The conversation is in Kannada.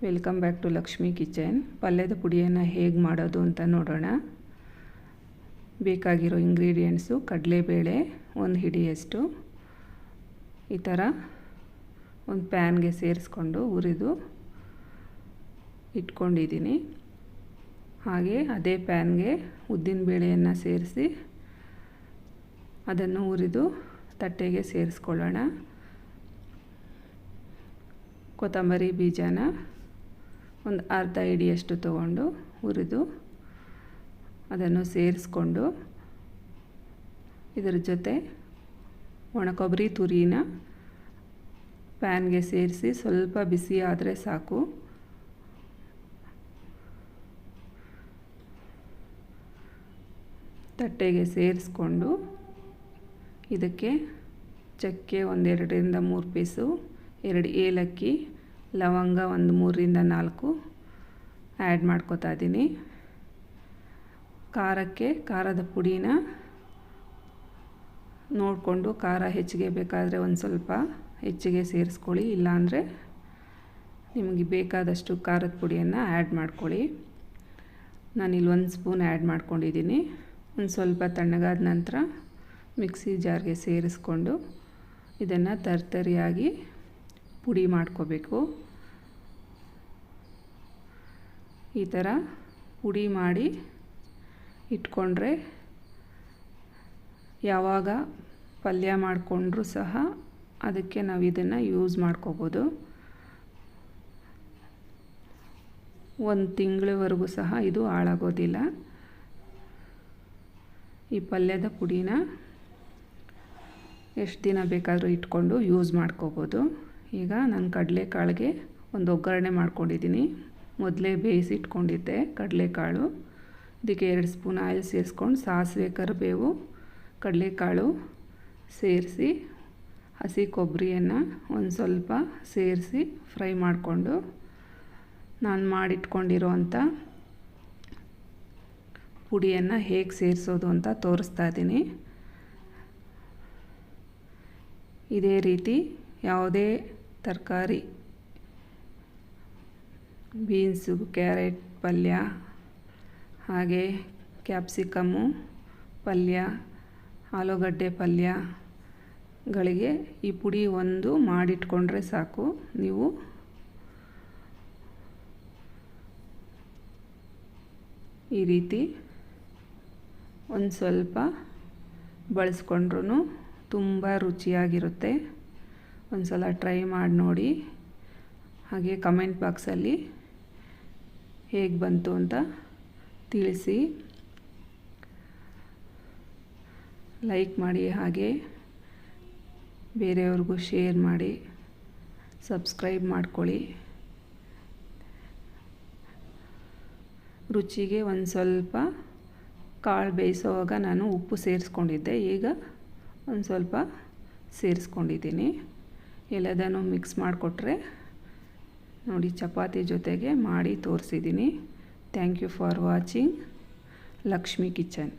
Welcome back to Lakshmi kitchen. ಪಲ್ಯದ ಪುಡಿಯನ್ನು ಹೇಗೆ ಮಾಡೋದು ಅಂತ ನೋಡೋಣ. ಬೇಕಾಗಿರೋ ಇಂಗ್ರೀಡಿಯೆಂಟ್ಸು: ಕಡಲೆಬೇಳೆ 1 ಹಿಡಿಯಷ್ಟು ಈ ಥರ ಒಂದು ಪ್ಯಾನ್ಗೆ ಸೇರಿಸ್ಕೊಂಡು ಹುರಿದು ಇಟ್ಕೊಂಡಿದ್ದೀನಿ. ಹಾಗೆ ಅದೇ ಪ್ಯಾನ್ಗೆ ಉದ್ದಿನಬೇಳೆಯನ್ನು ಸೇರಿಸಿ ಅದನ್ನು ಹುರಿದು ತಟ್ಟೆಗೆ ಸೇರಿಸ್ಕೊಳ್ಳೋಣ. ಕೊತ್ತಂಬರಿ ಬೀಜನ ಒಂದು ಅರ್ಧ ಹಿಡಿಯಷ್ಟು ತೊಗೊಂಡು ಹುರಿದು ಅದನ್ನು ಸೇರಿಸ್ಕೊಂಡು ಇದರ ಜೊತೆ ಒಣಕೊಬ್ಬರಿ ತುರಿನ ಪ್ಯಾನ್ಗೆ ಸೇರಿಸಿ ಸ್ವಲ್ಪ ಬಿಸಿ ಆದರೆ ಸಾಕು. ತಟ್ಟೆಗೆ ಸೇರಿಸ್ಕೊಂಡು ಇದಕ್ಕೆ ಚಕ್ಕೆ 1-2ರಿಂದ 3 ಪೀಸು, 2 ಏಲಕ್ಕಿ, ಲವಂಗ 3ರಿಂದ 4 ಆ್ಯಡ್ ಮಾಡ್ಕೊತಾ ಇದ್ದೀನಿ. ಖಾರಕ್ಕೆ ಖಾರದ ಪುಡಿನ ನೋಡಿಕೊಂಡು ಖಾರ ಹೆಚ್ಚಿಗೆ ಬೇಕಾದರೆ ಒಂದು ಸ್ವಲ್ಪ ಹೆಚ್ಚಿಗೆ ಸೇರಿಸ್ಕೊಳ್ಳಿ, ಇಲ್ಲಾಂದರೆ ನಿಮಗೆ ಬೇಕಾದಷ್ಟು ಖಾರದ ಪುಡಿಯನ್ನು ಆ್ಯಡ್ ಮಾಡ್ಕೊಳ್ಳಿ. ನಾನಿಲ್ಲಿ 1 ಸ್ಪೂನ್ ಆ್ಯಡ್ ಮಾಡ್ಕೊಂಡಿದ್ದೀನಿ. ಒಂದು ಸ್ವಲ್ಪ ತಣ್ಣಗಾದ ನಂತರ ಮಿಕ್ಸಿ ಜಾರ್ಗೆ ಸೇರಿಸ್ಕೊಂಡು ಇದನ್ನು ತರ್ತರಿಯಾಗಿ ಪುಡಿ ಮಾಡ್ಕೋಬೇಕು. ಈ ಥರ ಪುಡಿ ಮಾಡಿ ಇಟ್ಕೊಂಡ್ರೆ ಯಾವಾಗ ಪಲ್ಯ ಮಾಡಿಕೊಂಡ್ರೂ ಸಹ ಅದಕ್ಕೆ ನಾವು ಇದನ್ನು ಯೂಸ್ ಮಾಡ್ಕೋಬೋದು. 1 ತಿಂಗಳವರೆಗೂ ಸಹ ಇದು ಹಾಳಾಗೋದಿಲ್ಲ. ಈ ಪಲ್ಯದ ಪುಡಿನ ಎಷ್ಟು ದಿನ ಬೇಕಾದರೂ ಇಟ್ಕೊಂಡು ಯೂಸ್ ಮಾಡ್ಕೋಬೋದು. ಈಗ ನಾನು ಕಡಲೆಕಾಳಿಗೆ ಒಂದು ಒಗ್ಗರಣೆ ಮಾಡ್ಕೊಂಡಿದ್ದೀನಿ. ಮೊದಲೇ ಬೇಯಿಸಿಟ್ಕೊಂಡಿದ್ದೆ ಕಡಲೆಕಾಳು. ಇದಕ್ಕೆ 2 ಸ್ಪೂನ್ ಆಯಿಲ್ ಸೇರಿಸ್ಕೊಂಡು ಸಾಸಿವೆ, ಕರಿಬೇವು, ಕಡಲೆಕಾಳು ಸೇರಿಸಿ ಹಸಿ ಕೊಬ್ಬರಿಯನ್ನು ಒಂದು ಸ್ವಲ್ಪ ಸೇರಿಸಿ ಫ್ರೈ ಮಾಡಿಕೊಂಡು ನಾನು ಮಾಡಿಟ್ಕೊಂಡಿರೋವಂಥ ಪುಡಿಯನ್ನು ಹೇಗೆ ಸೇರಿಸೋದು ಅಂತ ತೋರಿಸ್ತಾ ಇದ್ದೀನಿ. ಇದೇ ರೀತಿ ಯಾವುದೇ ತರಕಾರಿ, ಬೀನ್ಸು, ಕ್ಯಾರೆಟ್ ಪಲ್ಯ, ಹಾಗೆ ಕ್ಯಾಪ್ಸಿಕಮ್ಮು ಪಲ್ಯ, ಆಲೂಗಡ್ಡೆ ಪಲ್ಯಗಳಿಗೆ ಈ ಪುಡಿ ಒಂದು ಮಾಡಿಟ್ಕೊಂಡ್ರೆ ಸಾಕು. ನೀವು ಈ ರೀತಿ ಒಂದು ಸ್ವಲ್ಪ ಬಳಸ್ಕೊಂಡ್ರೂ ತುಂಬ ರುಚಿಯಾಗಿರುತ್ತೆ. ಒಂದು ಸಲ ಟ್ರೈ ಮಾಡಿ ನೋಡಿ. ಹಾಗೆ ಕಮೆಂಟ್ ಬಾಕ್ಸಲ್ಲಿ ಹೇಗೆ ಬಂತು ಅಂತ ತಿಳಿಸಿ. ಲೈಕ್ ಮಾಡಿ, ಹಾಗೆ ಬೇರೆಯವ್ರಿಗೂ ಶೇರ್ ಮಾಡಿ, ಸಬ್ಸ್ಕ್ರೈಬ್ ಮಾಡ್ಕೊಳ್ಳಿ. ರುಚಿಗೆ ಒಂದು ಸ್ವಲ್ಪ ಕಾಳು ಬೇಯಿಸೋವಾಗ ನಾನು ಉಪ್ಪು ಸೇರಿಸ್ಕೊಂಡಿದ್ದೆ, ಈಗ ಒಂದು ಸ್ವಲ್ಪ ಸೇರಿಸ್ಕೊಂಡಿದ್ದೀನಿ. ಎಲ್ಲದನ್ನು ಮಿಕ್ಸ್ ಮಾಡಿಕೊಟ್ರೆ ನೋಡಿ, ಚಪಾತಿ ಜೊತೆಗೆ ಮಾಡಿ ತೋರಿಸಿದ್ದೀನಿ. Thank you for watching Lakshmi kitchen.